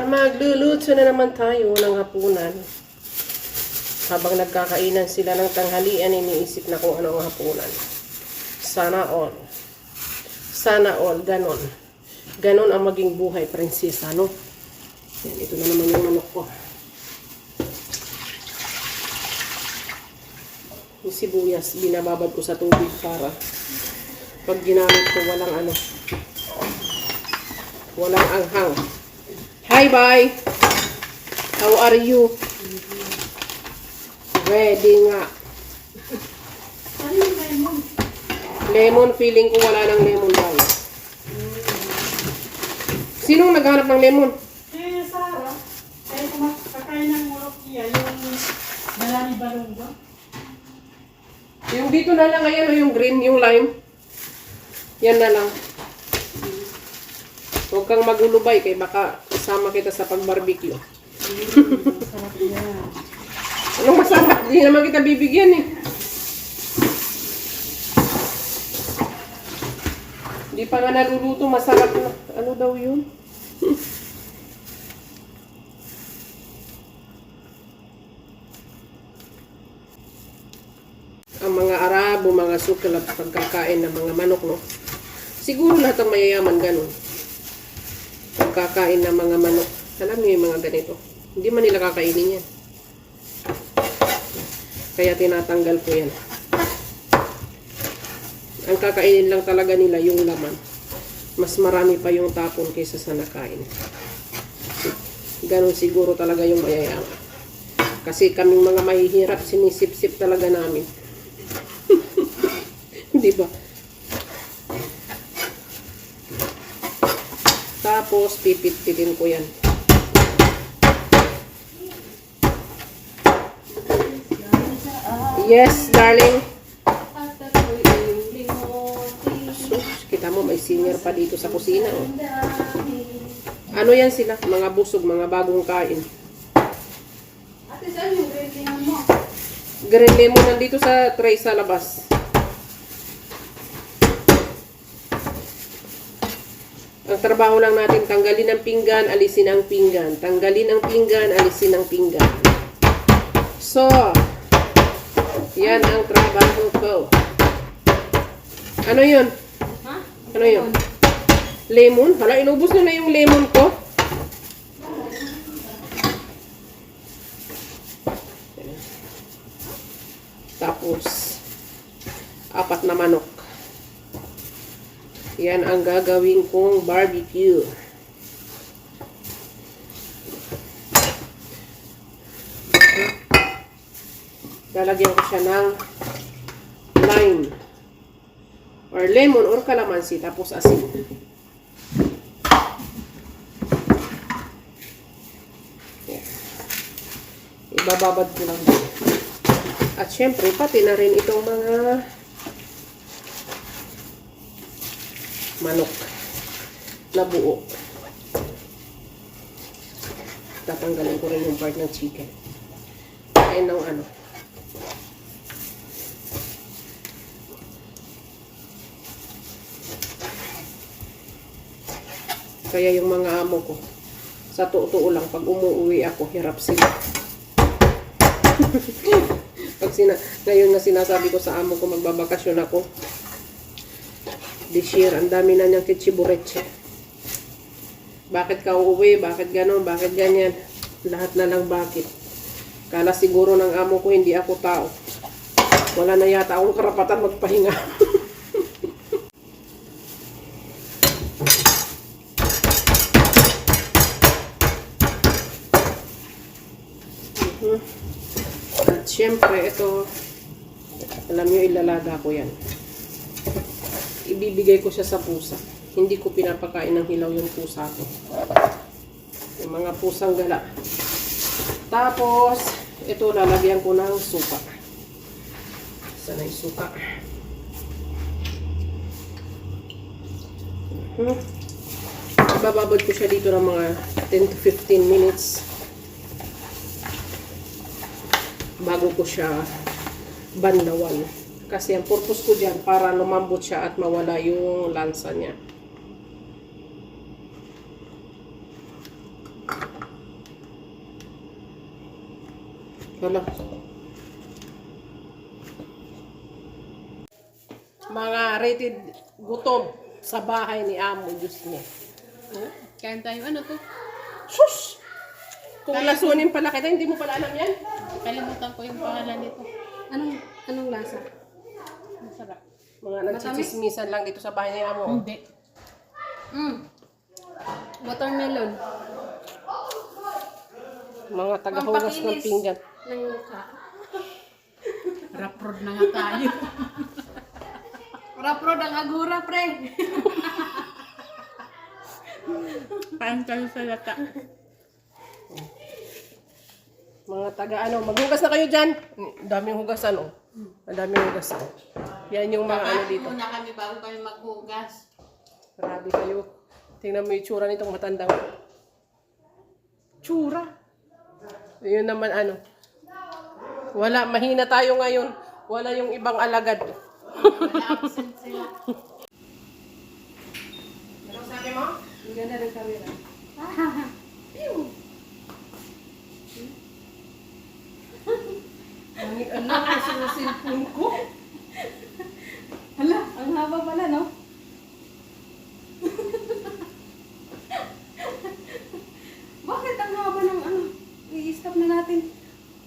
Magluluto na naman tayo ng hapunan. Habang nagkakainan sila ng tanghalian, iniisip na kung ano ang hapunan. Sana all. Sana all. Ganon. Ganon ang maging buhay, prinsesa, no? Yan, ito na naman yung manok ko. Yung sibuyas, binababad ko sa tubig para pag ginamit ko, walang ano. Walang anghang. Hi, bye! How are you? Ready nga. Ano yung lemon? Lemon, feeling ko wala ng lemon daw. Sinong naghanap ng lemon? Eh, Sarah. Eh, kakain ng Morokia, yung Malani Balongo. Yung dito na lang ngayon, yung green, yung lime. Yan na lang. Huwag kang magulubay, kay baka isama kita sa pag-barbecue. Sarap yan. Anong masarap? Hindi naman kita bibigyan eh. Hindi pa nga naluluto, masarap na. Ano daw yun? Ang mga Arabo, mga sukal at pagkakain ng mga manok, no? Siguro lahat ng mayayaman ganun. Pagkakain ng mga manok. Alam niyo yung mga ganito. Hindi man nila kakainin yan. Kaya tinatanggal ko yan. Ang kakainin lang talaga nila yung laman. Mas marami pa yung tapon kaysa sa nakain. Ganon siguro talaga yung mayayaman. Kasi kaming mga mahihirap, sinisip-sip talaga namin. Di ba? Tapos, pipit-pitin ko yan. Yes, darling. Sus, kita mo, may singer pa dito sa kusina. Oh. Ano yan sila? Mga busog, mga bagong kain. Ate, saan yung green lemon mo? Green lemon nandito sa tray sa labas. Ang trabaho lang natin, tanggalin ang pinggan, alisin ang pinggan. Tanggalin ang pinggan, alisin ang pinggan. So, yan ang trabaho ko. Ano yun? Ha? Ano yun? Lemon? Hala, inubos nyo na yung lemon ko. Tapos, 4 na manok. Yan ang gagawin kong barbecue. Lalagyan ko siya ng lime or lemon or kalamansi, tapos asin. Yan. Ibababad ko lang. At syempre, pati na rin itong mga manok na buo. Tatanggalin ko rin yung part ng chicken. Kain ng ano. Kaya yung mga amo ko, sa totoo lang, pag umuwi ako, hirap sila. Ngayon nga sinasabi ko sa amo ko, magbabakasyon ako. This year, ang dami na niyang kichibureche. Bakit ka uuwi? Bakit ganon? Bakit ganyan? Lahat na lang bakit. Kala siguro ng amo ko, hindi ako tao. Wala na yata akong karapatan magpahinga. At syempre, ito, alam nyo, ilalaga ko yan. Ibibigay ko siya sa pusa. Hindi ko pinapakain ng hilaw yung pusa ko. Yung mga pusang gala. Tapos, ito lalagyan ko ng suka. Sana yung suka. Ibababad ko siya dito ng mga 10 to 15 minutes. Bago ko siya banlawan. Kasi ang purpose ko dyan, para lumambot siya at mawala yung lansa niya. Wala. Mga rated gutom sa bahay ni Amo, Diyos niya. Kain tayo, ano to? Sus! Kung lasunin pala kita, hindi mo pala alam yan? Kalimutan ko yung pangalan nito. Anong lasa? Masarap. Mga nagsisismisan lang dito sa bahay ni Amo. Hindi. Watermelon. Mga tagahugas ng pinggan. Ng mukha. Raprod na nga tayo. Raprod ang agura, pre. Kain tayo sa lata. Mga taga ano, maghugas na kayo dyan. Ang daming hugasan, oh. Ang daming hugasan. Yan yung mga ano dito. Muna kami bago kami maghugas. Grabe kayo. Tingnan mo yung tsura nitong matandang. Tsura. Yun naman ano. Wala, mahina tayo ngayon. Wala yung ibang alagad. Wala absent sila. Ano sabi mo? Ang ganda ng camera. Ano ang sinasilpon ko? Hala, ang haba pala.